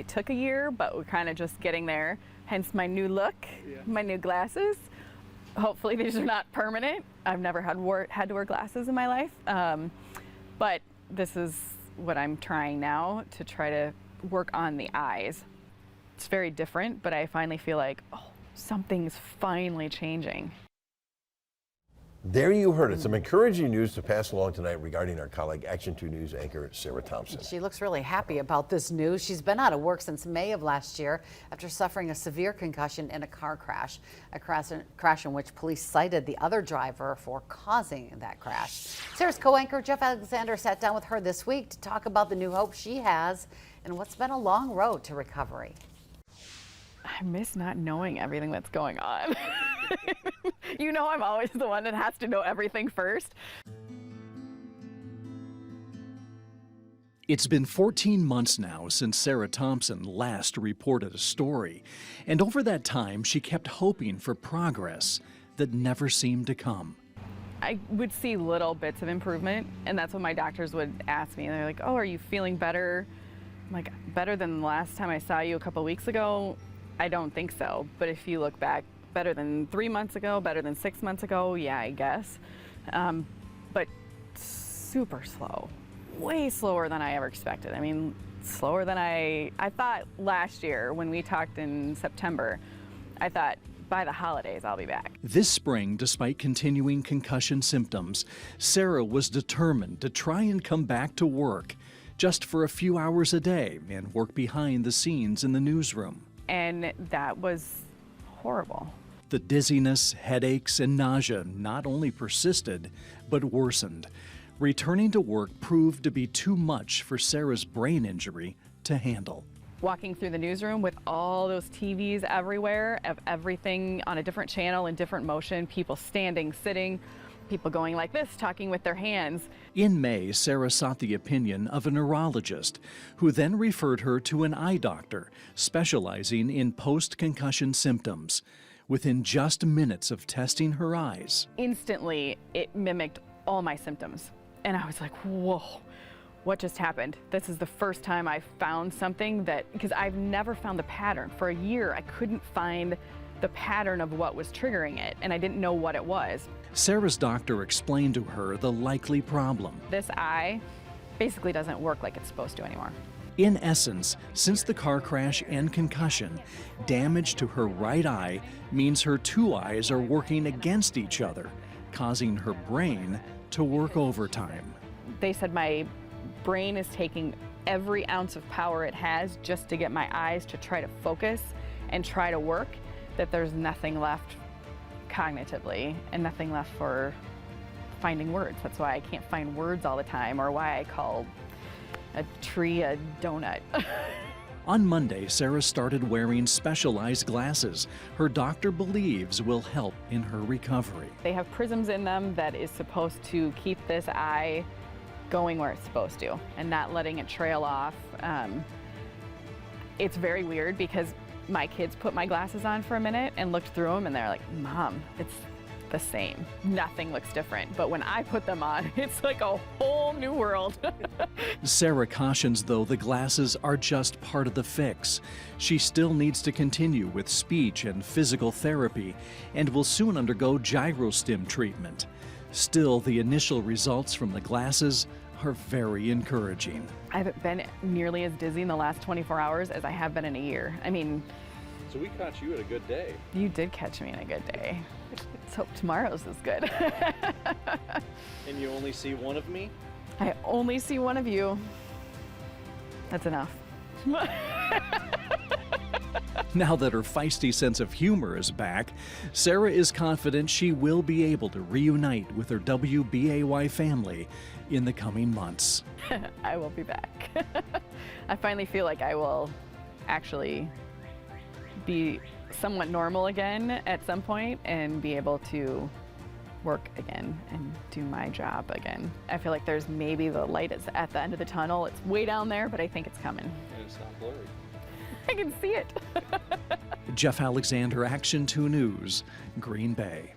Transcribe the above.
it took a year, but we're kind of just getting there. Hence my new look, my new glasses. Hopefully these are not permanent. I've never had to wear glasses in my life, but this is what I'm trying now to try to work on the eyes. It's very different, but I finally feel like, oh, something's finally changing. There you heard it. Some encouraging news to pass along tonight regarding our colleague, Action 2 News anchor Sarah Thomsen. She looks really happy about this news. She's been out of work since May of last year after suffering a severe concussion in a car crash, a crash in which police cited the other driver for causing that crash. Sarah's co-anchor Jeff Alexander sat down with her this week to talk about the new hope she has and what's been a long road to recovery. I miss not knowing everything that's going on. You know, I'm always the one that has to know everything first. It's been 14 months now since Sarah Thomsen last reported a story, and over that time she kept hoping for progress that never seemed to come. I would see little bits of improvement, and that's what my doctors would ask me. They're like, oh, are you feeling better? I'm like, better than the last time I saw you a couple weeks ago? I don't think so, but if you look back, better than 3 months ago, better than 6 months ago, yeah, I guess. But super slow, way slower than I ever expected. I mean, slower than I thought last year when we talked in September. I thought by the holidays I'll be back. This spring, despite continuing concussion symptoms, Sarah was determined to try and come back to work just for a few hours a day and work behind the scenes in the newsroom. And that was horrible. The dizziness, headaches, and nausea not only persisted, but worsened. Returning to work proved to be too much for Sarah's brain injury to handle. Walking through the newsroom with all those TVs everywhere, of everything on a different channel in different motion, people standing, sitting, people going like this, talking with their hands. In May, Sarah sought the opinion of a neurologist, who then referred her to an eye doctor specializing in post-concussion symptoms. Within just minutes of testing her eyes, instantly it mimicked all my symptoms. And I was like, whoa, what just happened? This is the first time I found something that, because I've never found the pattern. For a year, I couldn't find the pattern of what was triggering it, and I didn't know what it was. Sarah's doctor explained to her the likely problem. This eye basically doesn't work like it's supposed to anymore. In essence, since the car crash and concussion, damage to her right eye means her two eyes are working against each other, causing her brain to work overtime. They said my brain is taking every ounce of power it has just to get my eyes to try to focus and try to work, that there's nothing left cognitively and nothing left for finding words. That's why I can't find words all the time, or why I call a tree a donut. On Monday, Sarah started wearing specialized glasses her doctor believes will help in her recovery. They have prisms in them that is supposed to keep this eye going where it's supposed to and not letting it trail off. It's very weird because my kids put my glasses on for a minute and looked through them, and they're like, Mom, it's the same. Nothing looks different. But when I put them on, it's like a whole new world. Sarah cautions, though, the glasses are just part of the fix. She still needs to continue with speech and physical therapy and will soon undergo gyrostim treatment. Still, the initial results from the glasses are very encouraging. I haven't been nearly as dizzy in the last 24 hours as I have been in a year. I mean, so we caught you at a good day. You did catch me in a good day. Let's hope tomorrow's is good. And you only see one of me? I only see one of you. That's enough. Now that her feisty sense of humor is back, Sarah is confident she will be able to reunite with her WBAY family in the coming months. I will be back. I finally feel like I will actually be somewhat normal again at some point and be able to work again and do my job again. I feel like there's maybe the light is at the end of the tunnel. It's way down there, but I think it's coming. And it's not blurry. I can see it. Jeff Alexander, Action 2 News, Green Bay.